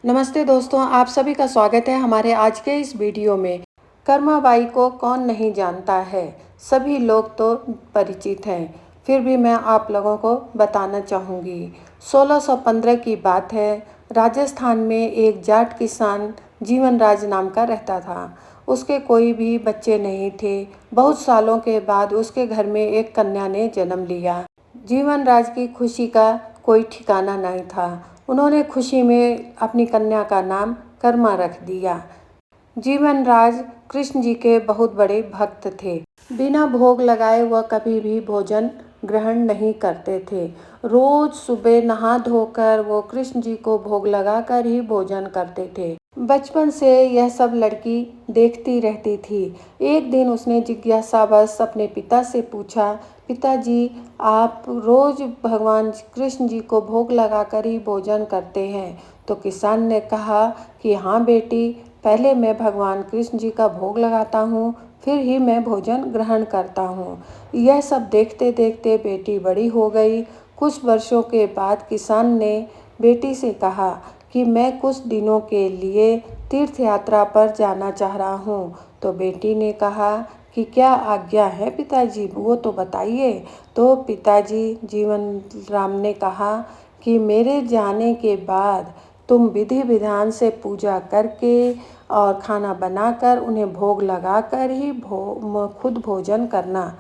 नमस्ते दोस्तों, आप सभी का स्वागत है हमारे आज के इस वीडियो में। कर्माबाई को कौन नहीं जानता है, सभी लोग तो परिचित हैं, फिर भी मैं आप लोगों को बताना चाहूँगी। 1615 की बात है। राजस्थान में एक जाट किसान जीवनराज नाम का रहता था। उसके कोई भी बच्चे नहीं थे। बहुत सालों के बाद उसके घर में एक कन्या ने जन्म लिया। जीवनराज की खुशी का कोई ठिकाना नहीं था। उन्होंने खुशी में अपनी कन्या का नाम कर्मा रख दिया। जीवनराज कृष्ण जी के बहुत बड़े भक्त थे। बिना भोग लगाए वह कभी भी भोजन ग्रहण नहीं करते थे। रोज सुबह नहा धोकर वो कृष्ण जी को भोग लगाकर ही भोजन करते थे। बचपन से यह सब लड़की देखती रहती थी। एक दिन उसने जिज्ञासावश अपने पिता से पूछा, पिताजी, आप रोज भगवान कृष्ण जी को भोग लगाकर ही भोजन करते हैं? तो किसान ने कहा कि हाँ बेटी, पहले मैं भगवान कृष्ण जी का भोग लगाता हूँ, फिर ही मैं भोजन ग्रहण करता हूँ। यह सब देखते देखते बेटी बड़ी हो गई। कुछ वर्षों के बाद किसान ने बेटी से कहा कि मैं कुछ दिनों के लिए तीर्थ यात्रा पर जाना चाह रहा हूँ। तो बेटी ने कहा कि क्या आज्ञा है पिताजी, वो तो बताइए। तो पिताजी जीवन राम ने कहा कि मेरे जाने के बाद तुम विधि विधान से पूजा करके और खाना बनाकर उन्हें भोग लगाकर ही खुद भोजन करना।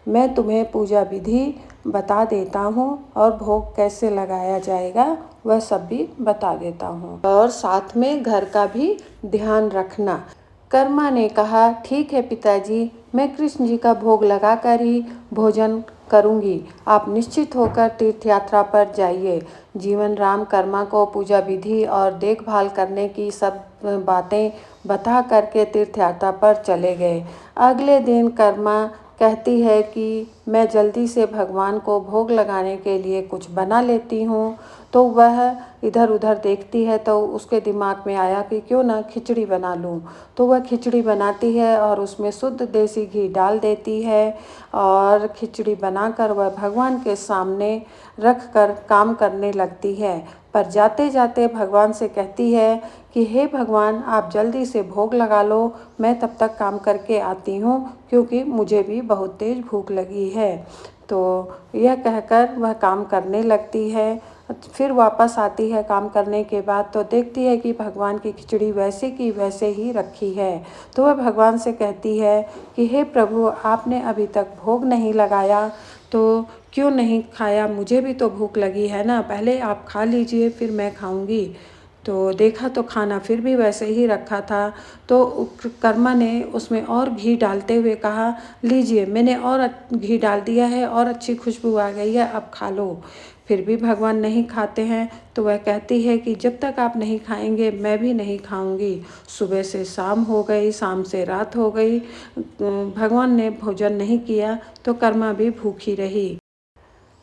मैं तुम्हें पूजा विधि बता देता हूँ और भोग कैसे लगाया जाएगा वह सब भी बता देता हूँ, और साथ में घर का भी ध्यान रखना। कर्मा ने कहा, ठीक है पिताजी, मैं कृष्ण जी का भोग लगाकर ही भोजन करूंगी। आप निश्चित होकर तीर्थ यात्रा पर जाइए। जीवन राम कर्मा को पूजा विधि और देखभाल करने की सब बातें बता करके तीर्थ यात्रा पर चले गए। अगले दिन कर्मा कहती है कि मैं जल्दी से भगवान को भोग लगाने के लिए कुछ बना लेती हूँ। तो वह इधर उधर देखती है तो उसके दिमाग में आया कि क्यों ना खिचड़ी बना लूँ। तो वह खिचड़ी बनाती है और उसमें शुद्ध देसी घी डाल देती है और खिचड़ी बनाकर वह भगवान के सामने रख कर काम करने लगती है। पर जाते जाते भगवान से कहती है कि हे भगवान, आप जल्दी से भोग लगा लो, मैं तब तक काम करके आती हूँ क्योंकि मुझे भी बहुत तेज़ भूख लगी है। तो यह कहकर वह काम करने लगती है। फिर वापस आती है काम करने के बाद तो देखती है कि भगवान की खिचड़ी वैसे की वैसे ही रखी है। तो वह भगवान से कहती है कि हे प्रभु, आपने अभी तक भोग नहीं लगाया तो क्यों नहीं खाया? मुझे भी तो भूख लगी है ना, पहले आप खा लीजिए फिर मैं खाऊंगी। तो देखा तो खाना फिर भी वैसे ही रखा था। तो कर्मा ने उसमें और घी डालते हुए कहा, लीजिए मैंने और घी डाल दिया है और अच्छी खुशबू आ गई है, अब खा लो। फिर भी भगवान नहीं खाते हैं तो वह कहती है कि जब तक आप नहीं खाएंगे मैं भी नहीं खाऊंगी। सुबह से शाम हो गई, शाम से रात हो गई, भगवान ने भोजन नहीं किया तो कर्मा भी भूखी रही।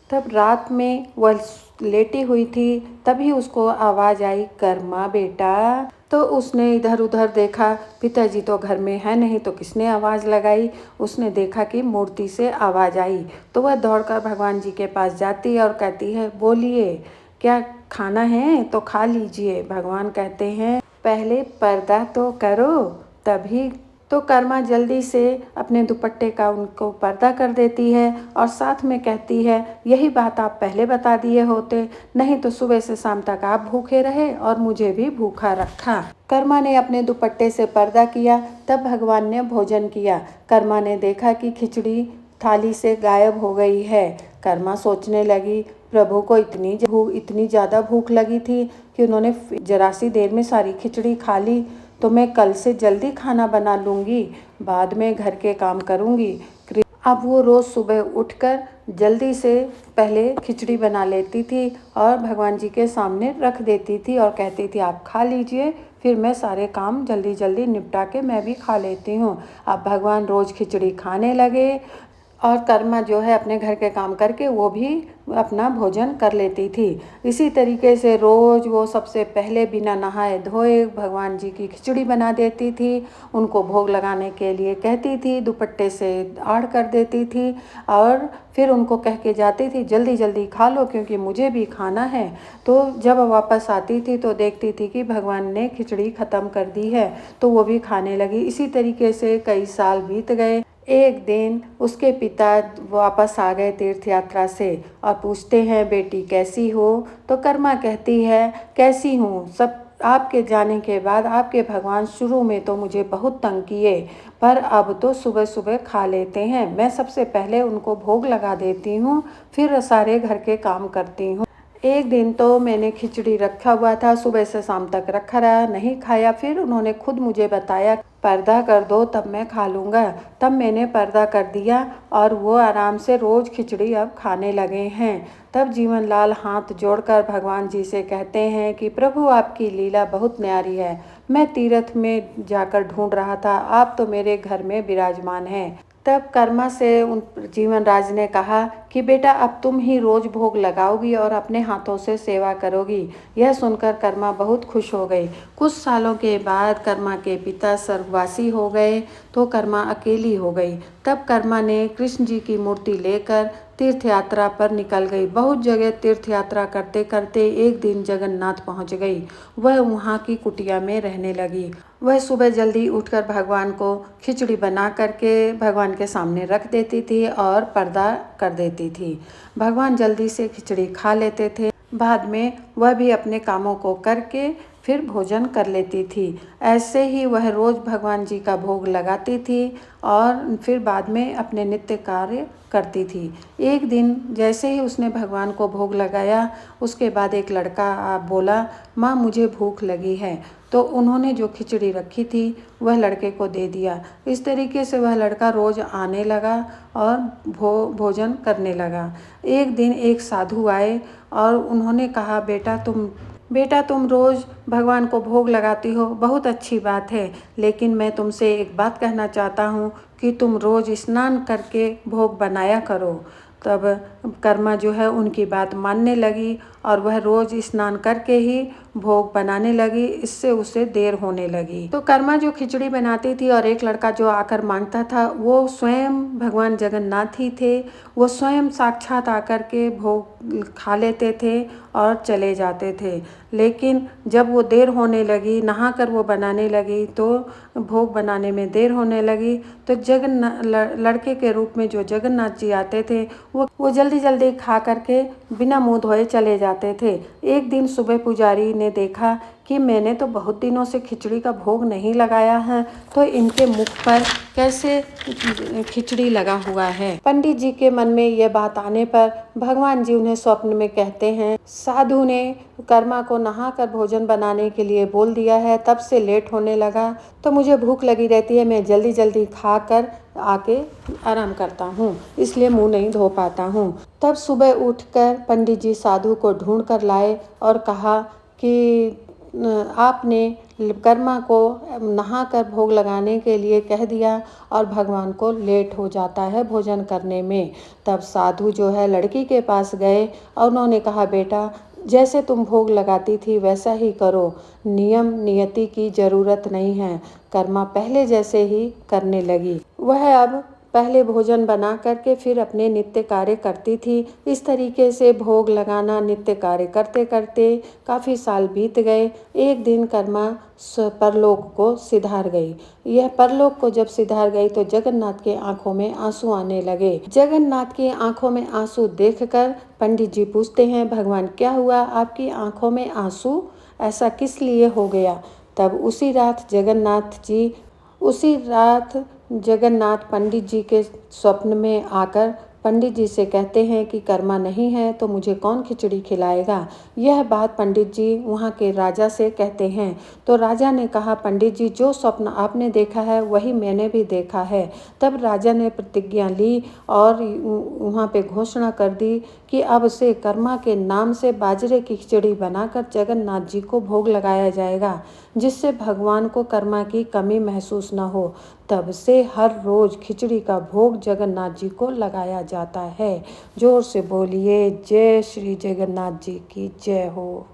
तब रात में वह लेटी हुई थी, तभी उसको आवाज़ आई, कर्मा बेटा। तो उसने इधर उधर देखा, पिताजी तो घर में है नहीं तो किसने आवाज़ लगाई। उसने देखा कि मूर्ति से आवाज़ आई तो वह दौड़कर भगवान जी के पास जाती है और कहती है, बोलिए क्या खाना है तो खा लीजिए। भगवान कहते हैं, पहले पर्दा तो करो तभी। तो कर्मा जल्दी से अपने दुपट्टे का उनको पर्दा कर देती है और साथ में कहती है, यही बात आप पहले बता दिए होते, नहीं तो सुबह से शाम तक आप भूखे रहे और मुझे भी भूखा रखा। कर्मा ने अपने दुपट्टे से पर्दा किया, तब भगवान ने भोजन किया। कर्मा ने देखा कि खिचड़ी थाली से गायब हो गई है। कर्मा सोचने लगी, प्रभु को इतनी ज़्यादा भूख लगी थी कि उन्होंने जरा सी देर में सारी खिचड़ी खा ली। तो मैं कल से जल्दी खाना बना लूँगी, बाद में घर के काम करूँगी। अब वो रोज़ सुबह उठकर जल्दी से पहले खिचड़ी बना लेती थी और भगवान जी के सामने रख देती थी और कहती थी, आप खा लीजिए, फिर मैं सारे काम जल्दी जल्दी निपटा के मैं भी खा लेती हूँ। अब भगवान रोज़ खिचड़ी खाने लगे और कर्मा जो है अपने घर के काम करके वो भी अपना भोजन कर लेती थी। इसी तरीके से रोज़ वो सबसे पहले बिना नहाए धोए भगवान जी की खिचड़ी बना देती थी, उनको भोग लगाने के लिए कहती थी, दुपट्टे से आड़ कर देती थी और फिर उनको कह के जाती थी जल्दी जल्दी खा लो क्योंकि मुझे भी खाना है। तो जब वापस आती थी तो देखती थी कि भगवान ने खिचड़ी ख़त्म कर दी है, तो वो भी खाने लगी। इसी तरीके से कई साल बीत गए। एक दिन उसके पिता वापस आ गए तीर्थ यात्रा से और पूछते हैं बेटी कैसी हो, तो कर्मा कहती है कैसी हूँ, सब आपके जाने के बाद आपके भगवान शुरू में तो मुझे बहुत तंग किए, पर अब तो सुबह सुबह खा लेते हैं। मैं सबसे पहले उनको भोग लगा देती हूँ, फिर सारे घर के काम करती हूँ। एक दिन तो मैंने खिचड़ी रखा हुआ था, सुबह से शाम तक रखा रहा, नहीं खाया। फिर उन्होंने खुद मुझे बताया पर्दा कर दो तब मैं खा लूँगा। तब मैंने पर्दा कर दिया और वो आराम से रोज़ खिचड़ी अब खाने लगे हैं। तब जीवन लाल हाथ जोड़कर भगवान जी से कहते हैं कि प्रभु आपकी लीला बहुत न्यारी है, मैं तीर्थ में जाकर ढूंढ रहा था, आप तो मेरे घर में विराजमान हैं। तब कर्मा से उन जीवन राज ने कहा कि बेटा अब तुम ही रोज भोग लगाओगी और अपने हाथों से सेवा करोगी। यह सुनकर कर्मा बहुत खुश हो गई। कुछ सालों के बाद कर्मा के पिता स्वर्गवासी हो गए तो कर्मा अकेली हो गई। तब कर्मा ने कृष्ण जी की मूर्ति लेकर तीर्थ यात्रा पर निकल गई। बहुत जगह तीर्थ यात्रा करते करते एक दिन जगन्नाथ पहुंच गई। वह वहां की कुटिया में रहने लगी। वह सुबह जल्दी उठकर भगवान को खिचड़ी बना करके भगवान के सामने रख देती थी और पर्दा कर देती थी। भगवान जल्दी से खिचड़ी खा लेते थे। बाद में वह भी अपने कामों को करके फिर भोजन कर लेती थी। ऐसे ही वह रोज़ भगवान जी का भोग लगाती थी और फिर बाद में अपने नित्य कार्य करती थी। एक दिन जैसे ही उसने भगवान को भोग लगाया, उसके बाद एक लड़का बोला माँ मुझे भूख लगी है, तो उन्होंने जो खिचड़ी रखी थी वह लड़के को दे दिया। इस तरीके से वह लड़का रोज़ आने लगा और भोजन करने लगा। एक दिन एक साधु आए और उन्होंने कहा बेटा तुम रोज़ भगवान को भोग लगाती हो, बहुत अच्छी बात है, लेकिन मैं तुमसे एक बात कहना चाहता हूँ कि तुम रोज़ स्नान करके भोग बनाया करो। तब कर्मा जो है उनकी बात मानने लगी और वह रोज़ स्नान करके ही भोग बनाने लगी। इससे उसे देर होने लगी। तो कर्मा जो खिचड़ी बनाती थी और एक लड़का जो आकर मांगता था वो स्वयं भगवान जगन्नाथ ही थे। वो स्वयं साक्षात आकर के भोग खा लेते थे और चले जाते थे। लेकिन जब वो देर होने लगी, नहाकर वो बनाने लगी, तो भोग बनाने में देर होने लगी, तो लड़के के रूप में जो जगन्नाथ जी आते थे वो जल्दी जल्दी खा करके बिना मुंह धोए चले जाते थे। एक दिन सुबह पुजारी ने देखा कि मैंने तो बहुत दिनों से खिचड़ी का भोग नहीं लगाया है, तो इनके मुख पर कैसे खिचड़ी लगा हुआ है। पंडित जी के मन में यह बात आने पर भगवान जी उन्हें स्वप्न में कहते हैं साधु ने कर्मा को नहाकर भोजन बनाने के लिए बोल दिया है, तब से लेट होने लगा, तो मुझे भूख लगी रहती है, मैं जल्दी जल्दी खाकर आके आराम करता हूँ, इसलिए मुंह नहीं धो पाता हूँ। तब सुबह उठकर पंडित जी साधु को ढूंढ कर लाए और कहा कि आपने कर्मा को नहाकर भोग लगाने के लिए कह दिया और भगवान को लेट हो जाता है भोजन करने में। तब साधु जो है लड़की के पास गए और उन्होंने कहा बेटा जैसे तुम भोग लगाती थी वैसा ही करो, नियम नियति की जरूरत नहीं है। कर्मा पहले जैसे ही करने लगी। वह अब पहले भोजन बना करके फिर अपने नित्य कार्य करती थी। इस तरीके से भोग लगाना नित्य कार्य करते करते काफ़ी साल बीत गए। एक दिन कर्मा परलोक को सिधार गई। यह परलोक को जब सिधार गई तो जगन्नाथ के आंखों में आंसू आने लगे। जगन्नाथ की आंखों में आंसू देखकर पंडित जी पूछते हैं भगवान क्या हुआ, आपकी आंखों में आंसू ऐसा किस लिए हो गया। तब उसी रात जगन्नाथ पंडित जी के स्वप्न में आकर पंडित जी से कहते हैं कि कर्मा नहीं है तो मुझे कौन खिचड़ी खिलाएगा। यह बात पंडित जी वहाँ के राजा से कहते हैं। तो राजा ने कहा पंडित जी जो स्वप्न आपने देखा है वही मैंने भी देखा है। तब राजा ने प्रतिज्ञा ली और वहाँ पे घोषणा कर दी कि अब से कर्मा के नाम से बाजरे की खिचड़ी बनाकर जगन्नाथ जी को भोग लगाया जाएगा, जिससे भगवान को कर्मा की कमी महसूस न हो। तब से हर रोज खिचड़ी का भोग जगन्नाथ जी को लगाया जाता है। जोर से बोलिए जय श्री जगन्नाथ जी की जय हो।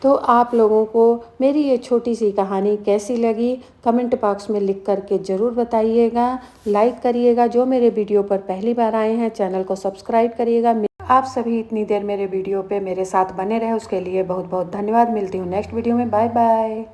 तो आप लोगों को मेरी ये छोटी सी कहानी कैसी लगी कमेंट बॉक्स में लिख करके ज़रूर बताइएगा। लाइक करिएगा, जो मेरे वीडियो पर पहली बार आए हैं चैनल को सब्सक्राइब करिएगा। आप सभी इतनी देर मेरे वीडियो पे मेरे साथ बने रहे उसके लिए बहुत बहुत धन्यवाद। मिलती हूँ नेक्स्ट वीडियो में। Bye bye.